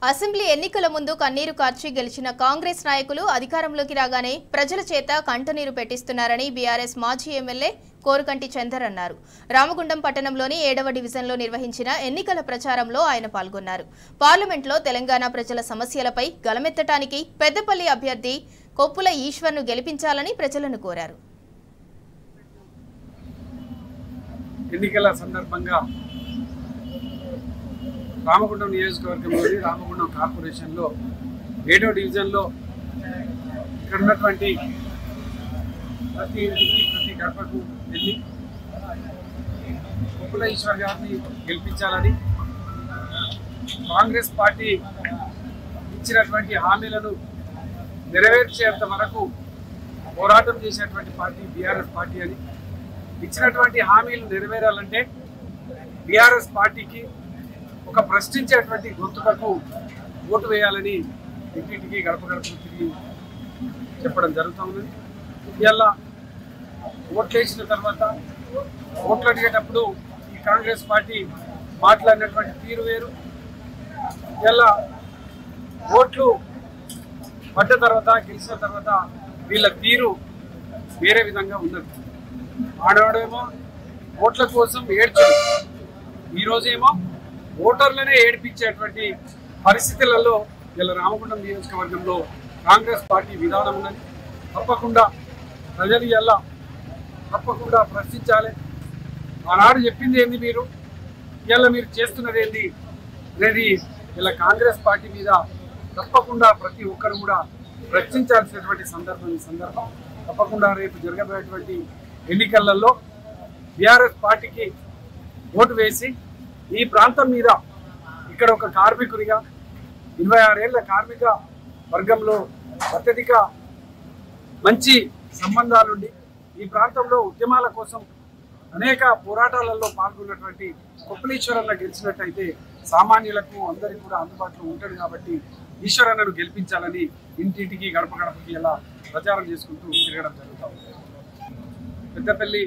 Assembly ఎన్నికల ముందు కన్నీరు కార్చి గెలిచిన కాంగ్రెస్ నాయకులు అధికారంలోకి రాగానే ప్రజల చేత కంటనీరు పెట్టిస్తున్నారని బీఆర్ఎస్ మాజీ ఎమ్మెల్యే కోరుకంటి చందర్ అన్నారు. రామగుండం పట్టణంలోని 7వ డివిజన్లో నిర్వహించిన ఎన్నికల ప్రచారంలో ఆయన పాల్గొన్నారు. పార్లమెంట్లో తెలంగాణ ప్రజల సమస్యలపై గలమెత్తడానికి పెద్దపల్లి అభ్యర్థి కొప్పుల ఈశ్వర్ను గెలిపించాలని ప్రజలను కోరారు. ఎన్నికల సందర్భంగా రామగుండం నియోజకవర్గంలోని రామగుండం కార్పొరేషన్లో 7వ డివిజన్లో ఇక్కడ ఉన్నటువంటి ప్రతి ఇంటికి ప్రతి గడపకు వెళ్ళి కొప్పుల ఈశ్వర్ గారిని గెలిపించాలని, కాంగ్రెస్ పార్టీ ఇచ్చినటువంటి హామీలను నెరవేర్చేంత వరకు పోరాటం చేసేటువంటి పార్టీ బీఆర్ఎస్ పార్టీ అని, ఇచ్చినటువంటి హామీలు నెరవేరాలంటే బీఆర్ఎస్ పార్టీకి ఒక ప్రశ్నించేటువంటి గొంతులకు ఓటు వేయాలని ఇంటింటికి గడప గడపకు తిరిగి చెప్పడం జరుగుతుంది. ఇలా ఓట్లు వేసిన తర్వాత ఓట్లు అడిగేటప్పుడు ఈ కాంగ్రెస్ పార్టీ మాట్లాడినటువంటి తీరు వేరు, ఇలా ఓట్లు పడ్డ తర్వాత గెలిచిన తర్వాత వీళ్ళ తీరు వేరే విధంగా ఉన్నది. ఆడవాడేమో ఓట్ల కోసం ఏడ్చారు, ఈరోజేమో ఓటర్లనే ఏడిపించేటువంటి పరిస్థితులలో ఇలా రామగుండం నియోజకవర్గంలో కాంగ్రెస్ పార్టీ విధానం ఉన్నది. తప్పకుండా ప్రజలు ఇలా తప్పకుండా ప్రశ్నించాలి. ఆనాడు చెప్పింది ఏంది, ఇలా మీరు చేస్తున్నది ఏంది అనేది ఇలా కాంగ్రెస్ పార్టీ మీద తప్పకుండా ప్రతి ఒక్కరు కూడా ప్రశ్నించాల్సినటువంటి సందర్భం. తప్పకుండా రేపు జరగబోయేటువంటి ఎన్నికలలో బీఆర్ఎస్ పార్టీకి ఓటు వేసి ఈ ప్రాంతం మీద ఇక్కడ ఒక కార్మికుడిగా 26 ఏళ్ల కార్మిక వర్గంలో అత్యధిక మంచి సంబంధాలుండి ఈ ప్రాంతంలో ఉద్యమాల కోసం అనేక పోరాటాలలో పాల్గొన్నటువంటి కొప్పుల ఈశ్వరన్న గెలిచినట్టయితే సామాన్యులకు అందరికీ కూడా అందుబాటులో ఉంటాడు. కాబట్టి ఈశ్వరన్నను గెలిపించాలని ఇంటింటికి గడప గడపకి ఇలా ప్రచారం చేసుకుంటూ తిరగడం జరుగుతూ ఉంది. పెద్దపల్లి